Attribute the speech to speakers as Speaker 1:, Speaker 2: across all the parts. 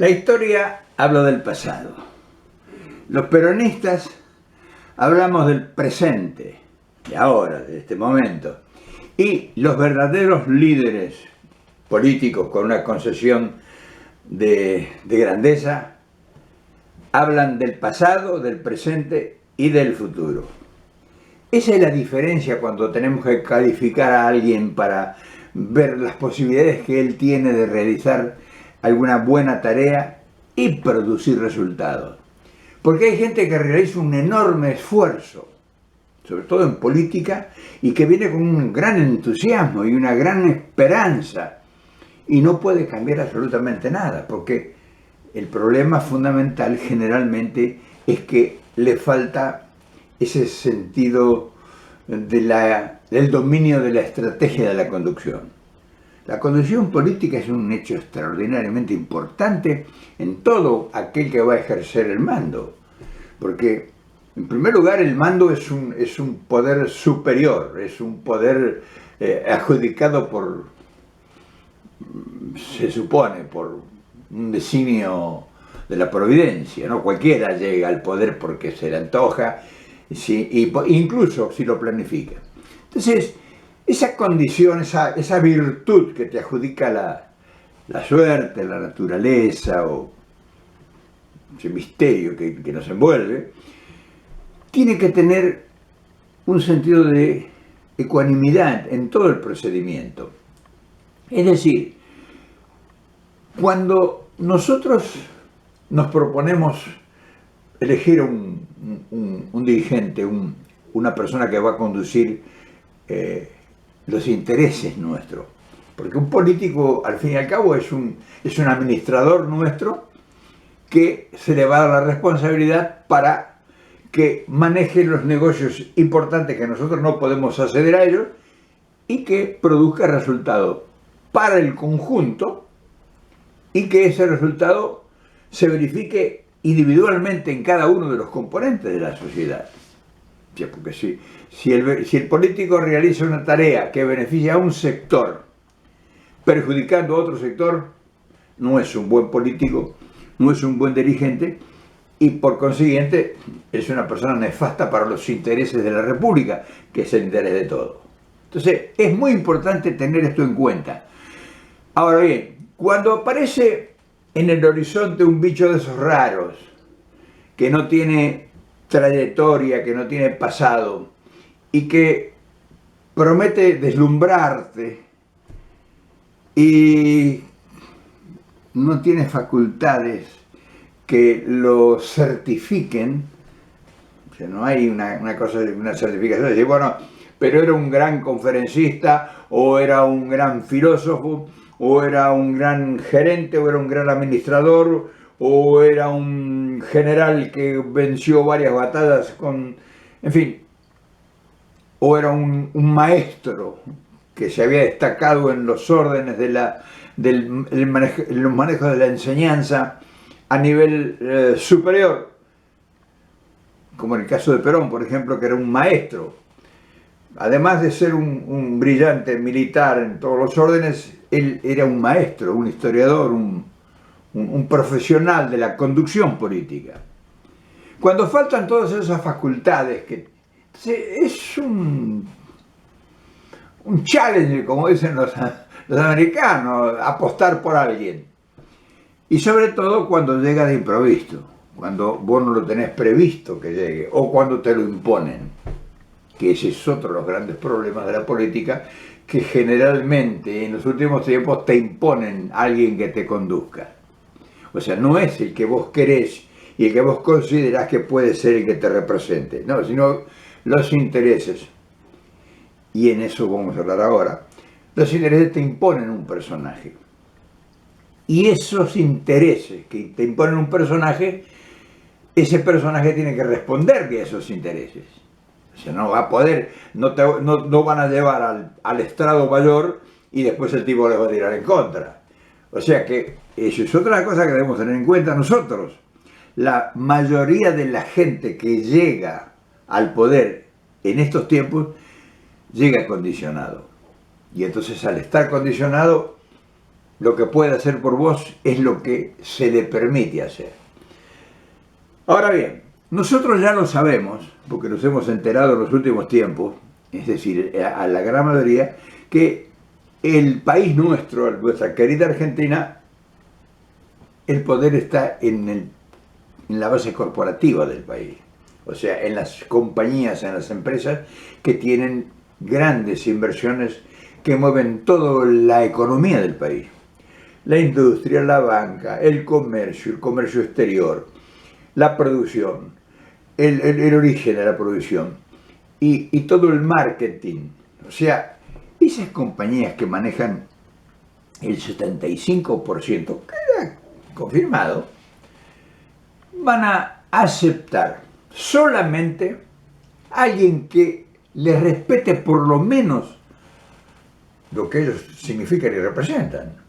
Speaker 1: La historia habla del pasado. Los peronistas hablamos del presente, de ahora, de este momento. Y los verdaderos líderes políticos con una concesión de grandeza hablan del pasado, del presente y del futuro. Esa es la diferencia cuando tenemos que calificar a alguien para ver las posibilidades que él tiene de realizar alguna buena tarea y producir resultados. Porque hay gente que realiza un enorme esfuerzo, sobre todo en política, y que viene con un gran entusiasmo y una gran esperanza, y no puede cambiar absolutamente nada, porque el problema fundamental generalmente es que le falta ese sentido del dominio de la estrategia de la conducción. La conducción política es un hecho extraordinariamente importante en todo aquel que va a ejercer el mando, porque en primer lugar el mando es un poder superior, es un poder adjudicado por, se supone, por un designio de la providencia, ¿no? Cualquiera llega al poder porque se le antoja, ¿sí? Incluso si lo planifica. Entonces, esa condición, esa virtud que te adjudica la suerte, la naturaleza o ese misterio que nos envuelve, tiene que tener un sentido de ecuanimidad en todo el procedimiento. Es decir, cuando nosotros nos proponemos elegir un dirigente, una persona que va a conducir los intereses nuestros, porque un político al fin y al cabo es un administrador nuestro que se le va a dar la responsabilidad para que maneje los negocios importantes que nosotros no podemos acceder a ellos y que produzca resultados para el conjunto y que ese resultado se verifique individualmente en cada uno de los componentes de la sociedad. Porque si el político realiza una tarea que beneficia a un sector, perjudicando a otro sector, no es un buen político, no es un buen dirigente y por consiguiente es una persona nefasta para los intereses de la República, que es el interés de todos. Entonces es muy importante tener esto en cuenta. Ahora bien, cuando aparece en el horizonte un bicho de esos raros, que no tiene trayectoria, que no tiene pasado y que promete deslumbrarte y no tiene facultades que lo certifiquen, o sea, no hay una cosa, una certificación de decir, bueno, pero era un gran conferencista, o era un gran filósofo, o era un gran gerente, o era un gran administrador, o era un general que venció varias batallas en fin, o era un maestro que se había destacado en los órdenes de los manejos de la enseñanza a nivel superior, como en el caso de Perón, por ejemplo, que era un maestro. Además de ser un brillante militar en todos los órdenes, él era un maestro, un historiador, un profesional de la conducción política. Cuando faltan todas esas facultades, es un challenge, como dicen los americanos, apostar por alguien. Y sobre todo cuando llega de improviso, cuando vos no lo tenés previsto que llegue, o cuando te lo imponen, que ese es otro de los grandes problemas de la política, que generalmente en los últimos tiempos te imponen a alguien que te conduzca. O sea, no es el que vos querés y el que vos considerás que puede ser el que te represente, no, sino los intereses. Y en eso vamos a hablar ahora. Los intereses te imponen un personaje. Y esos intereses que te imponen un personaje, ese personaje tiene que responderle a esos intereses. O sea, no va a poder, no van a llevar al estrado mayor y después el tipo le va a tirar en contra. O sea que eso es otra cosa que debemos tener en cuenta nosotros. La mayoría de la gente que llega al poder en estos tiempos llega condicionado. Y entonces al estar condicionado lo que puede hacer por vos es lo que se le permite hacer. Ahora bien, nosotros ya lo sabemos, porque nos hemos enterado en los últimos tiempos, es decir, a la gran mayoría, que el país nuestro, nuestra querida Argentina, el poder está en la base corporativa del país. O sea, en las compañías, en las empresas que tienen grandes inversiones que mueven toda la economía del país. La industria, la banca, el comercio exterior, la producción, el origen de la producción y todo el marketing. O sea, esas compañías que manejan el 75%, queda confirmado, van a aceptar solamente a alguien que les respete por lo menos lo que ellos significan y representan.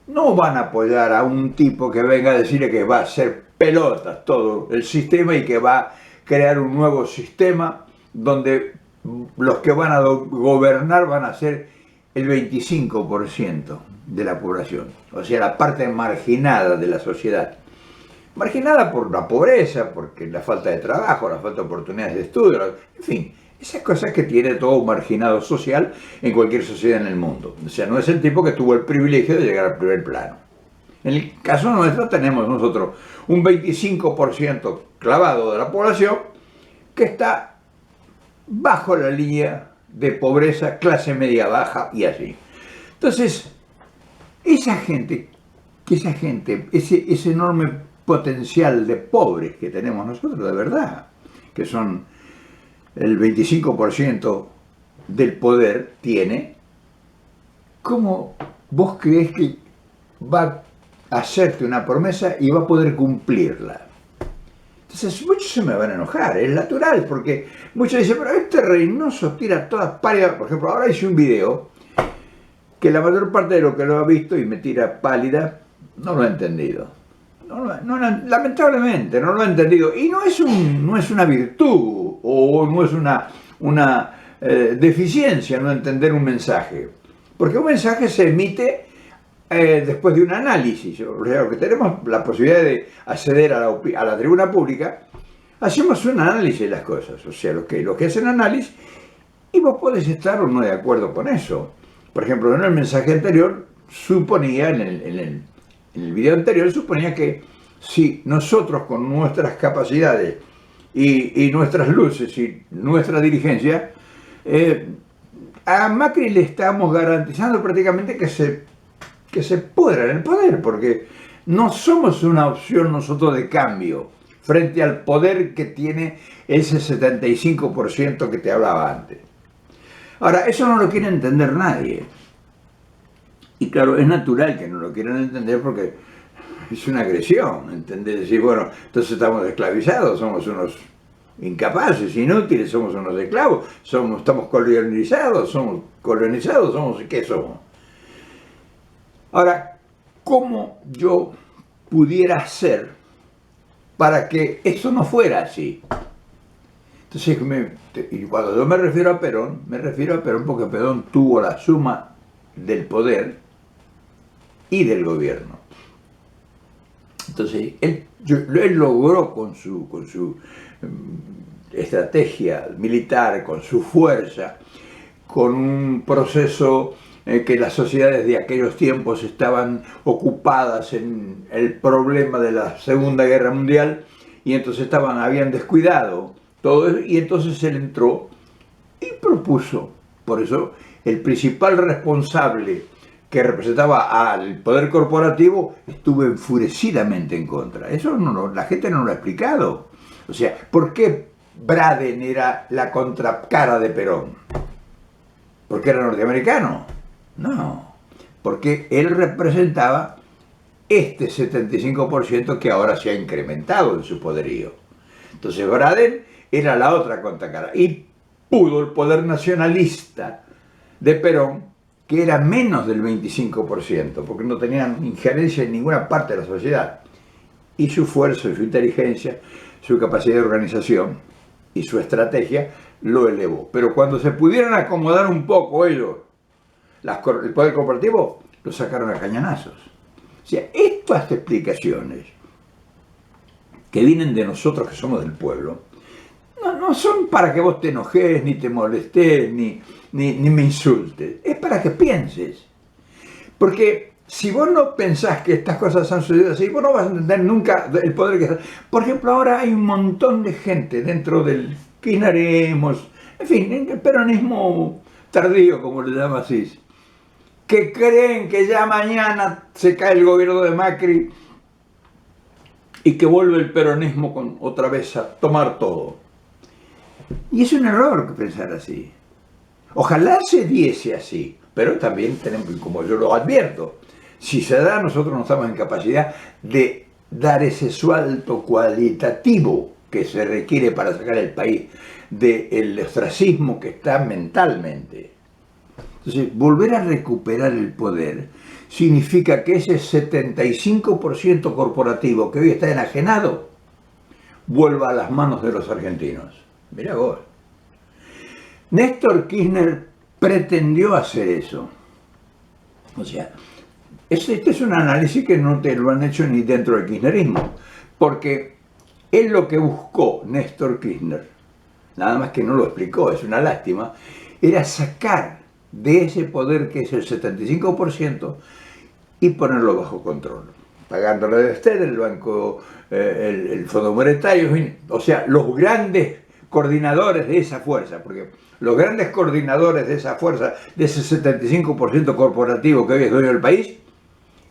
Speaker 1: No van a apoyar a un tipo que venga a decirle que va a hacer pelotas todo el sistema y que va a crear un nuevo sistema donde los que van a gobernar van a ser el 25% de la población, o sea, la parte marginada de la sociedad. Marginada por la pobreza, porque la falta de trabajo, la falta de oportunidades de estudio, en fin, esas cosas que tiene todo marginado social en cualquier sociedad en el mundo. O sea, no es el tipo que tuvo el privilegio de llegar al primer plano. En el caso nuestro tenemos nosotros un 25% clavado de la población que está bajo la línea de pobreza, clase media baja y así. Entonces, ese enorme potencial de pobres que tenemos nosotros, de verdad, que son el 25% del poder tiene, ¿cómo vos creés que va a hacerte una promesa y va a poder cumplirla? Entonces muchos se me van a enojar, es natural, porque muchos dicen, pero este Reynoso tira todas pálidas. Por ejemplo, ahora hice un video que la mayor parte de lo que lo ha visto y me tira pálida, no lo ha entendido. Lamentablemente no lo ha entendido. Y no es una virtud o no es una deficiencia no entender un mensaje. Porque un mensaje se emite después de un análisis. O sea, lo que tenemos la posibilidad de acceder a la tribuna pública, hacemos un análisis de las cosas. O sea, los que hacen análisis, y vos podés estar o no de acuerdo con eso. Por ejemplo, en el mensaje anterior suponía, en el video anterior suponía que si nosotros con nuestras capacidades y nuestras luces y nuestra dirigencia, a Macri le estamos garantizando prácticamente que se pudra en el poder, porque no somos una opción nosotros de cambio frente al poder que tiene ese 75% que te hablaba antes. Ahora, eso no lo quiere entender nadie. Y claro, es natural que no lo quieran entender porque es una agresión, ¿entendés? Decir, bueno, entonces estamos esclavizados, somos unos incapaces, inútiles, somos unos esclavos, estamos colonizados, ¿qué somos? Ahora, ¿cómo yo pudiera hacer para que eso no fuera así? Entonces, y cuando yo me refiero a Perón porque Perón tuvo la suma del poder y del gobierno. Entonces, él logró con su estrategia militar, con su fuerza, con un proceso que las sociedades de aquellos tiempos estaban ocupadas en el problema de la Segunda Guerra Mundial, y entonces habían descuidado todo eso, y entonces él entró y propuso. Por eso el principal responsable que representaba al poder corporativo estuvo enfurecidamente en contra. Eso la gente no lo ha explicado. O sea, ¿por qué Braden era la contracara de Perón? ¿Porque era norteamericano? No, porque él representaba este 75% que ahora se ha incrementado en su poderío. Entonces Braden era la otra contracara. Y pudo el poder nacionalista de Perón, que era menos del 25%, porque no tenían injerencia en ninguna parte de la sociedad. Y su fuerza, y su inteligencia, su capacidad de organización y su estrategia lo elevó. Pero cuando se pudieron acomodar un poco ellos, el poder corporativo, lo sacaron a cañonazos. O sea, estas explicaciones que vienen de nosotros que somos del pueblo, no son para que vos te enojes, ni te molestes, ni me insultes. Es para que pienses. Porque si vos no pensás que estas cosas han sucedido así, vos no vas a entender nunca el poder que... Por ejemplo, ahora hay un montón de gente dentro del kirchnerismo, en fin, el peronismo tardío, como le llama así, que creen que ya mañana se cae el gobierno de Macri y que vuelve el peronismo otra vez a tomar todo. Y es un error pensar así. Ojalá se diese así, pero también tenemos, como yo lo advierto, si se da, nosotros no estamos en capacidad de dar ese salto cualitativo que se requiere para sacar el país del ostracismo que está mentalmente. Entonces, volver a recuperar el poder significa que ese 75% corporativo que hoy está enajenado vuelva a las manos de los argentinos. Mirá vos. Néstor Kirchner pretendió hacer eso. O sea, este es un análisis que no te lo han hecho ni dentro del kirchnerismo, porque él lo que buscó, Néstor Kirchner, nada más que no lo explicó, es una lástima, era sacar de ese poder que es el 75% y ponerlo bajo control, pagándole a usted el banco, el Fondo Monetario, o sea, los grandes coordinadores de esa fuerza, porque los grandes coordinadores de esa fuerza, de ese 75% corporativo que hoy es dueño del país,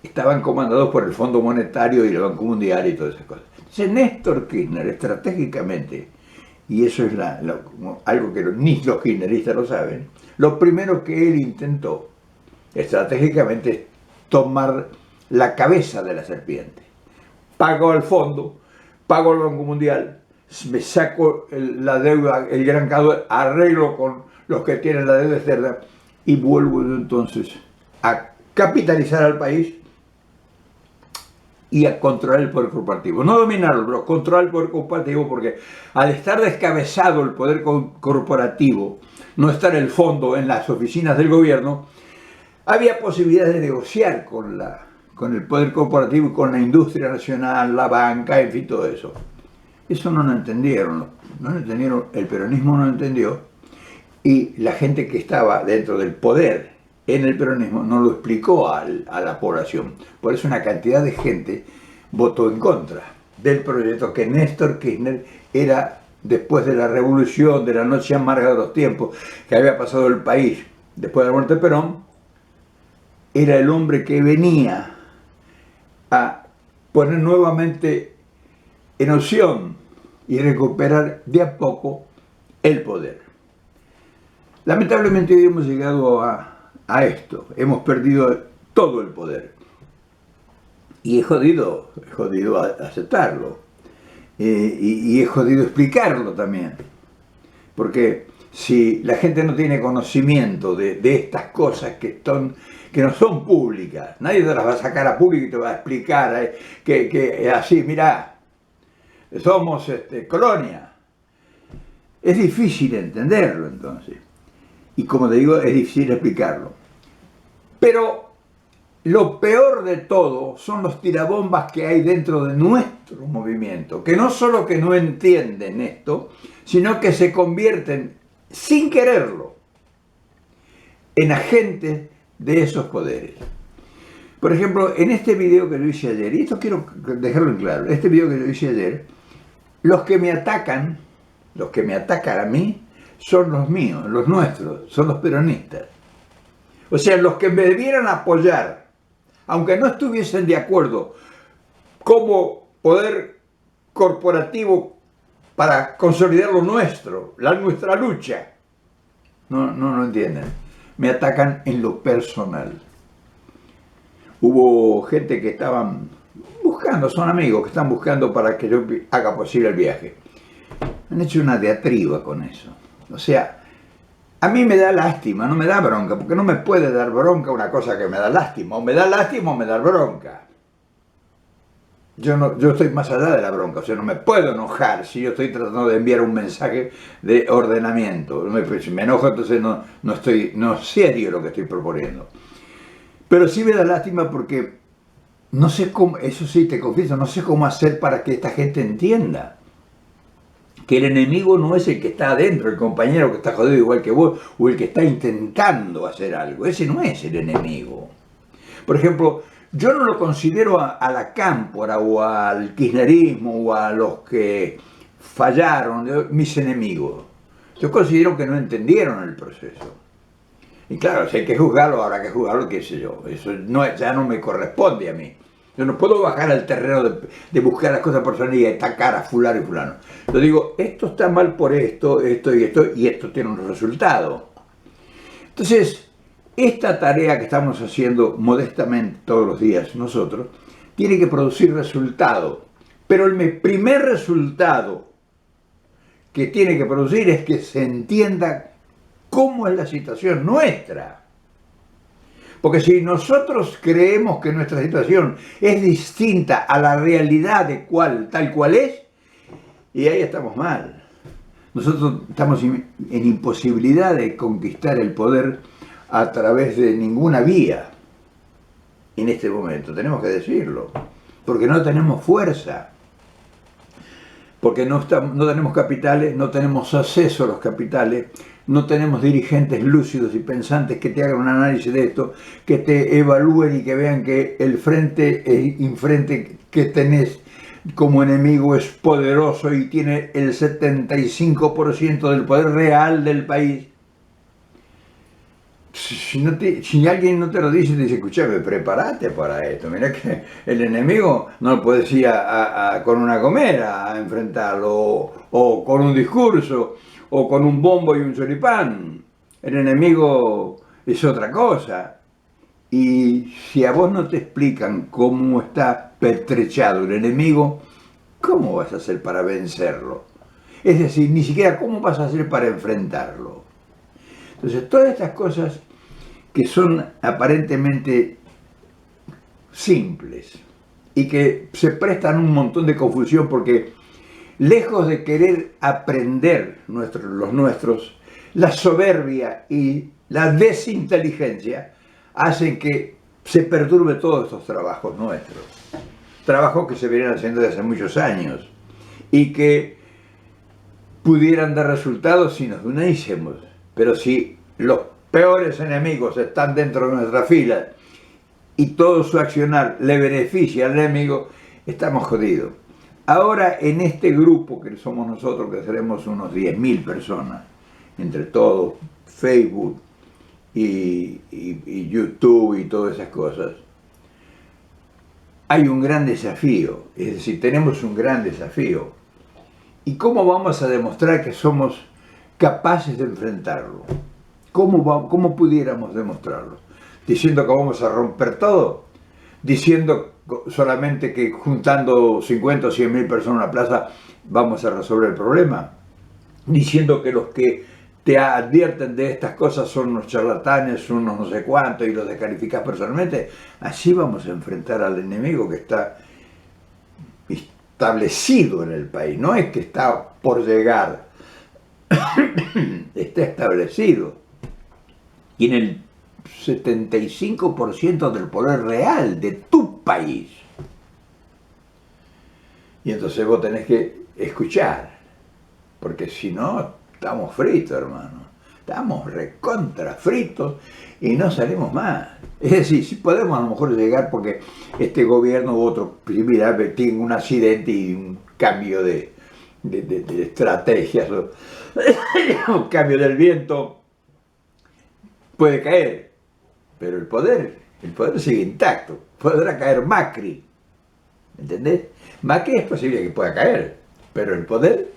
Speaker 1: estaban comandados por el Fondo Monetario y el Banco Mundial y todas esas cosas. Entonces Néstor Kirchner estratégicamente, y eso es algo que ni los kirchneristas lo saben, lo primero que él intentó estratégicamente es tomar la cabeza de la serpiente. Pago al fondo, pago al Banco Mundial, me saco la deuda, el gran caudal, arreglo con los que tienen la deuda externa y vuelvo entonces a capitalizar al país y a controlar el poder corporativo. No dominarlo, pero controlar el poder corporativo, porque al estar descabezado el poder corporativo, no estar el fondo en las oficinas del gobierno, había posibilidades de negociar con el poder corporativo y con la industria nacional, la banca, en fin, todo eso. Eso no lo entendieron, el peronismo no lo entendió, y la gente que estaba dentro del poder en el peronismo no lo explicó a la población. Por eso una cantidad de gente votó en contra del proyecto que Néstor Kirchner era, después de la revolución, de la noche amarga de los tiempos que había pasado el país después de la muerte de Perón, era el hombre que venía a poner nuevamente en opción y recuperar de a poco el poder. Lamentablemente hoy hemos llegado a esto, hemos perdido todo el poder y es jodido aceptarlo y es jodido explicarlo también, porque si la gente no tiene conocimiento de estas cosas que no son públicas, nadie te las va a sacar a público y te va a explicar que así, mirá, somos colonia. Es difícil entenderlo entonces, y como te digo, es difícil explicarlo. Pero lo peor de todo son los tirabombas que hay dentro de nuestro movimiento, que no solo que no entienden esto, sino que se convierten, sin quererlo, en agentes de esos poderes. Por ejemplo, en este video que yo hice ayer, y esto quiero dejarlo en claro, este video que yo hice ayer, los que me atacan a mí, son los míos, los nuestros, son los peronistas. O sea, los que me debieran apoyar, aunque no estuviesen de acuerdo como poder corporativo para consolidar lo nuestro, nuestra lucha, no lo entienden. Me atacan en lo personal. Hubo gente que estaban buscando, son amigos que están buscando para que yo haga posible el viaje. Han hecho una diatriba con eso. O sea, a mí me da lástima, no me da bronca, porque no me puede dar bronca una cosa que me da lástima. O me da lástima o me da bronca. Yo estoy más allá de la bronca, o sea, no me puedo enojar si yo estoy tratando de enviar un mensaje de ordenamiento. Si me enojo, entonces no es serio lo que estoy proponiendo. Pero sí me da lástima porque no sé cómo, eso sí te confieso, no sé cómo hacer para que esta gente entienda que el enemigo no es el que está adentro, el compañero que está jodido igual que vos, o el que está intentando hacer algo. Ese no es el enemigo. Por ejemplo, yo no lo considero a la cámpora o al kirchnerismo o a los que fallaron, mis enemigos. Yo considero que no entendieron el proceso. Y claro, si hay que juzgarlo, habrá que juzgarlo, qué sé yo. Eso no, ya no me corresponde a mí. Yo no puedo bajar al terreno de buscar las cosas personales y atacar a fulano y fulano. Yo digo, esto está mal por esto, esto y esto tiene un resultado. Entonces, esta tarea que estamos haciendo modestamente todos los días nosotros, tiene que producir resultado. Pero el primer resultado que tiene que producir es que se entienda cómo es la situación nuestra. Porque si nosotros creemos que nuestra situación es distinta a la realidad de tal cual es, y ahí estamos mal. Nosotros estamos en imposibilidad de conquistar el poder a través de ninguna vía en este momento, tenemos que decirlo, porque no tenemos fuerza, porque no tenemos capitales, no tenemos acceso a los capitales, no tenemos dirigentes lúcidos y pensantes que te hagan un análisis de esto, que te evalúen y que vean que el frente enfrente que tenés como enemigo es poderoso y tiene el 75% del poder real del país. Si alguien no te lo dice, te dice, escúchame, prepárate para esto. Mira que el enemigo no lo puedes ir con una gomera a enfrentarlo, o con un discurso, o con un bombo y un choripán. El enemigo es otra cosa. Y si a vos no te explican cómo está pertrechado el enemigo, ¿cómo vas a hacer para vencerlo? Es decir, ni siquiera cómo vas a hacer para enfrentarlo. Entonces, todas estas cosas que son aparentemente simples y que se prestan un montón de confusión porque lejos de querer aprender los nuestros, la soberbia y la desinteligencia hacen que se perturbe todos estos trabajos nuestros. Trabajos que se vienen haciendo desde hace muchos años y que pudieran dar resultados si nos uniésemos. Pero si los peores enemigos están dentro de nuestra fila y todo su accionar le beneficia al enemigo, estamos jodidos. Ahora en este grupo que somos nosotros, que seremos unos 10.000 personas, entre todos, Facebook y YouTube y todas esas cosas, hay un gran desafío, es decir, tenemos un gran desafío. ¿Y cómo vamos a demostrar que somos capaces de enfrentarlo? ¿Cómo pudiéramos demostrarlo? ¿Diciendo que vamos a romper todo? ¿Diciendo solamente que juntando 50 o 100.000 personas en una plaza vamos a resolver el problema? ¿Diciendo que los que te advierten de estas cosas son unos charlatanes, unos no sé cuántos y los descalificas personalmente? Así vamos a enfrentar al enemigo que está establecido en el país, no es que está por llegar, está establecido. Tiene el 75% del poder real de tu país. Y entonces vos tenés que escuchar, porque si no, estamos fritos, hermano. Estamos recontra fritos y no salimos más. Es decir, si podemos a lo mejor llegar porque este gobierno u otro, mira, tiene un accidente y un cambio de estrategias, un cambio del viento, puede caer, pero el poder sigue intacto. Podrá caer Macri, ¿entendés? Macri es posible que pueda caer, pero el poder,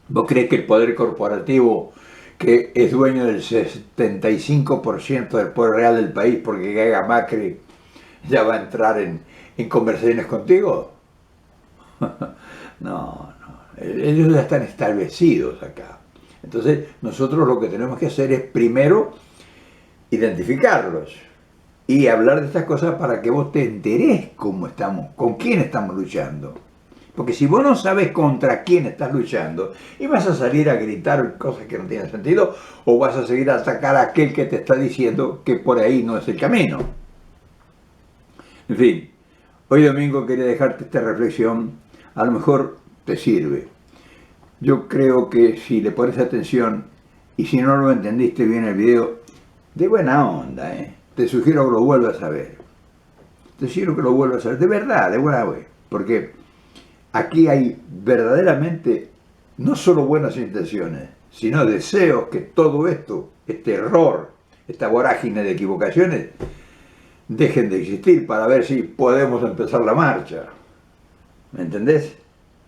Speaker 1: ¿vos crees que el poder corporativo, que es dueño del 75% del poder real del país porque caiga Macri, ya va a entrar en conversaciones contigo? No, ellos ya están establecidos acá. Entonces nosotros lo que tenemos que hacer es primero identificarlos y hablar de estas cosas para que vos te enterés cómo estamos, con quién estamos luchando. Porque si vos no sabes contra quién estás luchando, y vas a salir a gritar cosas que no tienen sentido, o vas a seguir a atacar a aquel que te está diciendo que por ahí no es el camino. En fin, hoy domingo quería dejarte esta reflexión, a lo mejor te sirve. Yo creo que si le pones atención, y si no lo entendiste bien el video, de buena onda, te sugiero que lo vuelvas a ver. Te sugiero que lo vuelvas a ver, de verdad, de buena onda, porque aquí hay verdaderamente no solo buenas intenciones, sino deseos que todo esto, este error, esta vorágine de equivocaciones, dejen de existir para ver si podemos empezar la marcha. ¿Me entendés?